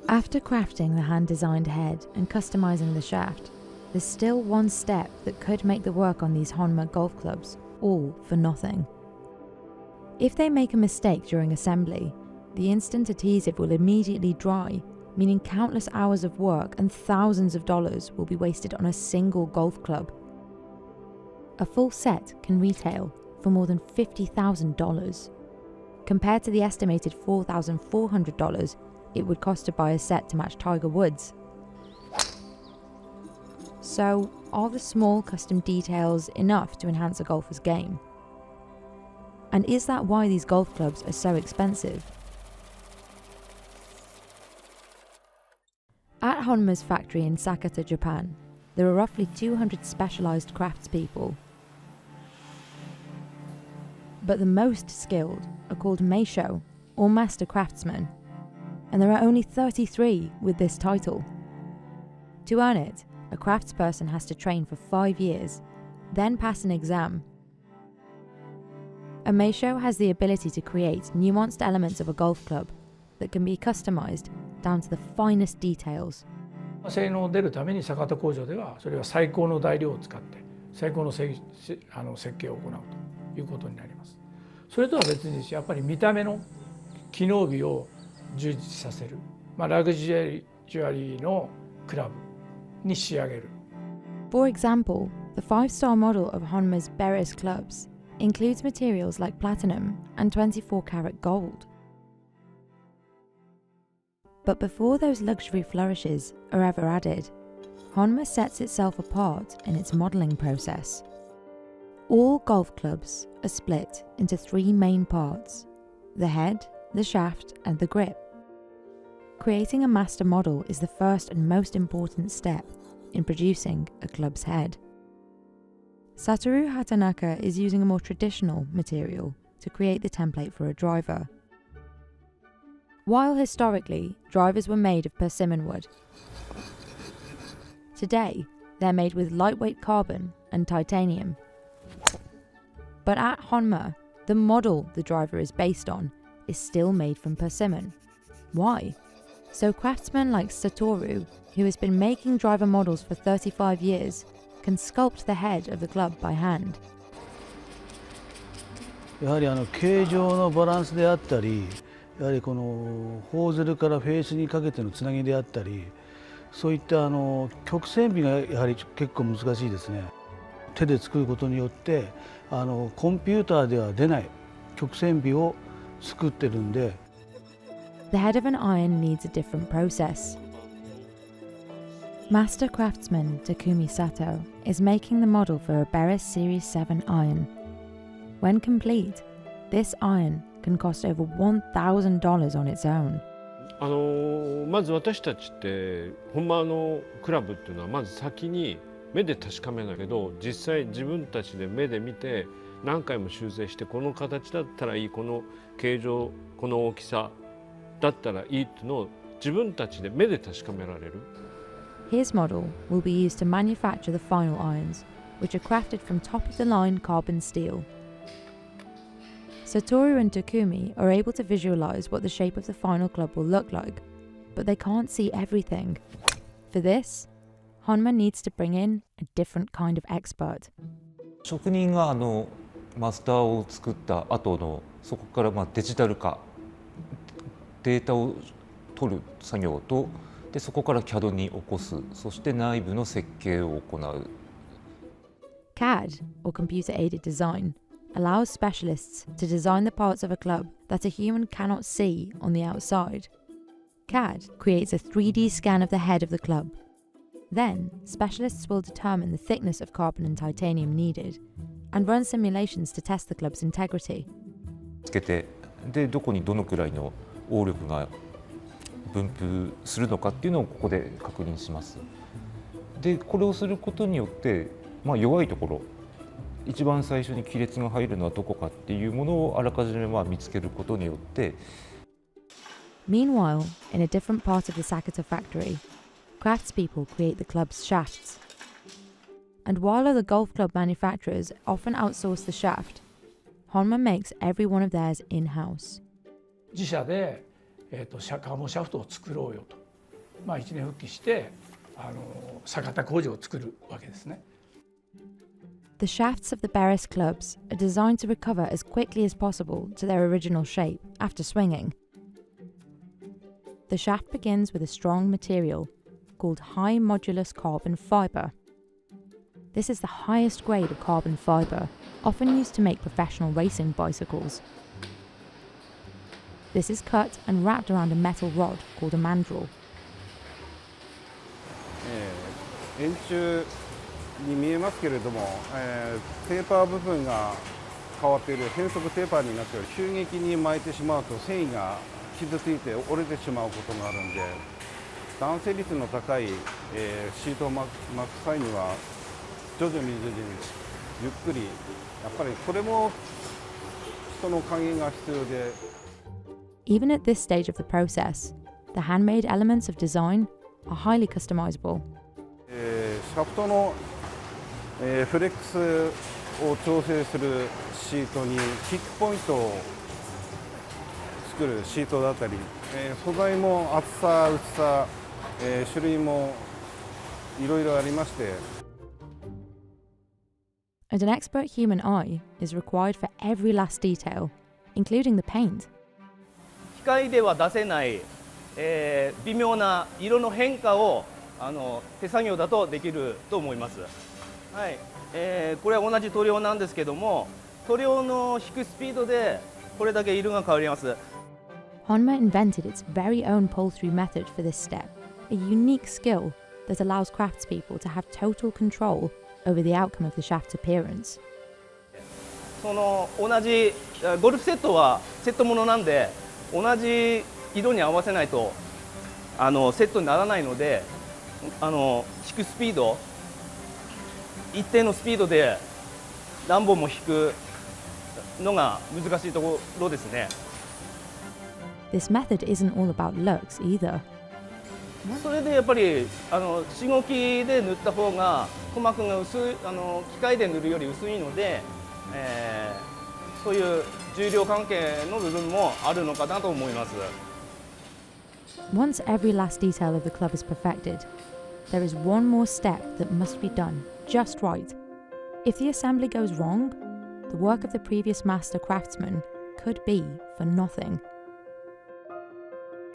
After crafting the hand-designed head and customizing the shaft, there's still one step that could make the work on these HONMA golf clubs all for nothing. If they make a mistake during assembly, the instant adhesive will immediately dry, meaning countless hours of work and thousands of dollars will be wasted on a single golf club. A full set can retail for more than $50,000. Compared to the estimated $4,400 it would cost to buy a set to match Tiger Woods. So, are the small custom details enough to enhance a golfer's game? And is that why these golf clubs are so expensive? At Honma's factory in Sakata, Japan, there are roughly 200 specialised craftspeople. But the most skilled are called meisho, or master craftsmen, and there are only 33 with this title. To earn it, a craftsperson has to train for 5 years, then pass an exam. A meisho has the ability to create nuanced elements of a golf club that can be customised down to the finest details. 性能を出るために坂田工場ではそれは最高の材料を使って最高の設計を行うということになります。それとは別にやっぱり見た目の機能美を充実させる、ラグジュアリーのクラブに仕上げる。For example, the 5-star model of HONMA's BERES clubs includes materials like platinum and 24-karat gold. But before those luxury flourishes are ever added, HONMA sets itself apart in its modelling process. All golf clubs are split into 3 main parts: the head, the shaft and the grip. Creating a master model is the first and most important step in producing a club's head. Satoru Hatanaka is using a more traditional material to create the template for a driver. While historically, drivers were made of persimmon wood, today they're made with lightweight carbon and titanium. But at HONMA, the model the driver is based on is still made from persimmon. Why? So craftsmen like Satoru, who has been making driver models for 35 years, can sculpt the head of the club by hand. やはり形状のバランスであったり、やはりこのホーゼルからフェースにかけてのつなぎであったり、そういった曲線美がやはり結構難しいですね。手で作ることによってコンピューターでは出ない曲線美を作ってるんで。The head of an iron needs a different process. Master craftsman Takumi Sato is making the model for a Beres Series 7 iron. When complete, this iron can cost over $1,000 on its own. まず私たちって本場のクラブっていうのはまず先に目で確かめないけど、実際自分たちで目で見て何回も修正して、この形だったらいい、この形状、この大きさだったらいいっていうのを自分たちで目で確かめられる。His model will be used to manufacture the final irons, which are crafted from top-of-the-line carbon steel. Satoru and Takumi are able to visualize what the shape of the final club will look like, but they can't see everything. For this, HONMA needs to bring in a different kind of expert. 職人がマスターを作った後のそこからデジタル化、データを取る作業と、でそこから CAD に起こす、そして内部の設計を行う。CAD, or computer-aided design, allows specialists to design the parts of a club that a human cannot see on the outside. CAD creates a 3D scan of the head of the club. Then, specialists will determine the thickness of carbon and titanium needed and run simulations to test the club's integrity. つけて、でどこにどのくらいの応力が分布するのかっていうのをここで確認します。でこれをすることによって、弱いところ、一番最初に亀裂が入るのはどこかっていうものをあらかじめ見つけることによって。Meanwhile, in a different part of the Sakata factory, craftspeople create the club's shafts. And while other golf club manufacturers often outsource the shaft, HONMA makes every one of theirs in-house. 自社でカーボンシャフトを作ろうよと、一年復帰して酒田工場を作るわけですね。The shafts of the Beres clubs are designed to recover as quickly as possible to their original shape after swinging. The shaft begins with a strong material called high modulus carbon fibre. This is the highest grade of carbon fibre, often used to make professional racing bicycles. This is cut and wrapped around a metal rod called a mandrel. 円柱に見えますけれども、テーパー部分が変わっている変則テーパーになっている。急激に巻いてしまうと繊維が傷ついて折れてしまうことがあるんで、弾性率の高い、シートを巻く際には徐々にゆっくり、やっぱりこれも人の加減が必要で。Even at this stage of the process, the handmade elements of design are highly customizable. シャフトの、フレックスを調整するシートにキックポイントを作るシートだったり、素材も厚さ、薄さ、種類もいろいろありまして。And an expert human eye is required for every last detail, including the paint. 機械では出せない、微妙な色の変化を手作業だとできると思います。はい、これは同じ塗料なんですけども、塗料の引くスピードでこれだけ色が変わります。HONMA invented its very own pull-through method for this step, a unique skill that allows craftspeople to have total control over the outcome of the shaft's appearance. その同じゴルフセットはセットものなんで、同じ色に合わせないとセットにならないので、引くスピード、一定のスピードで何本も引くのが難しいところですね。This method isn't all about looks either. それでやっぱりしごきで塗った方が鼓膜が薄い、機械で塗るより薄いので、そういう重量関係の部分もあるのかなと思います。Once every last detail of the club is perfected, there is one more step that must be done just right. If the assembly goes wrong, the work of the previous master craftsman could be for nothing.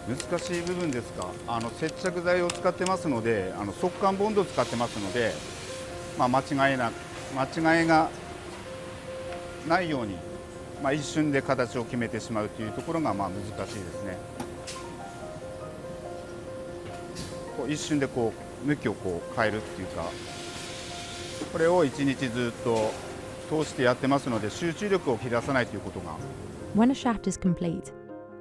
難しい部分ですが、接着剤を使ってますので、速乾ボンドを使ってますので、間違いがないように、一瞬で形を決めてしまうというところが難しいですね。一瞬で向きを変えるっていうか、これを1日ずっと通してやってますので、集中力を切らさないということが。When a shaft is complete,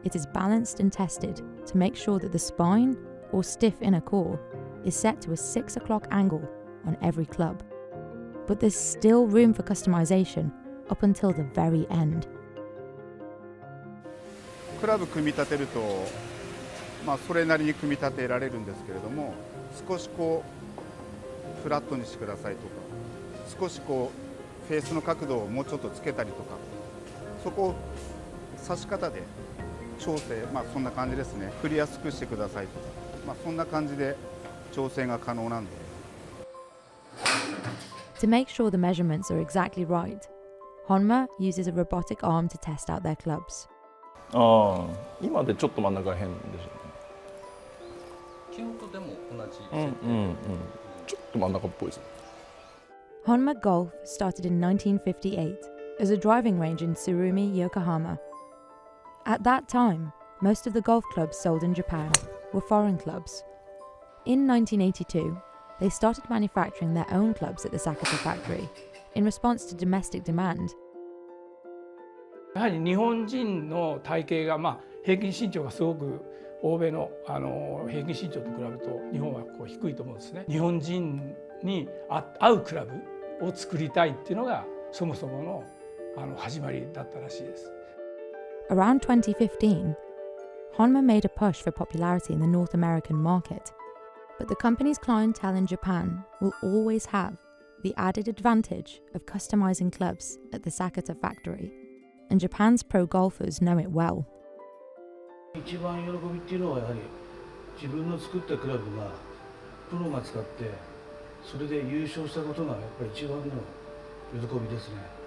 it is balanced and tested to make sure that the spine or stiff inner core is set to a 6 o'clock angle on every club. But there's still room for customization up until the very end. クラブ組み立てると、それなりに組み立てられるんですけれども、少しフラットにしてくださいとか、少しフェースの角度をもうちょっとつけたりとか、そこを刺し方で調整、そんな感じですね。振りやすくしてくださいとか、そんな感じで調整が可能なんで。To make sure the measurements are exactly right, HONMA uses a robotic arm to test out their clubs. 今でちょっと真ん中が変でしょうね。昨日とでも同じ。ちょっと真ん中っぽいです。HONMA Golf started in 1958 as a driving range in Tsurumi, Yokohama. At that time, most of the golf clubs sold in Japan were foreign clubs. In 1982, they started manufacturing their own clubs at the Sakata factory in response to domestic demand. やはり日本人の体型が、平均身長がすごく欧米の、平均身長と比べると日本は低いと思うんですね。日本人に合うクラブを作りたいっていうのがそもそもの、始まりだったらしいです。Around 2015, HONMA made a push for popularity in the North American market, but the company's clientele in Japan will always have the added advantage of customizing clubs at the Sakata factory, and Japan's pro golfers know it well. 一番喜びっていうのはやはり自分の作ったクラブがプロが使ってそれで優勝したことがやっぱり一番の喜びですね。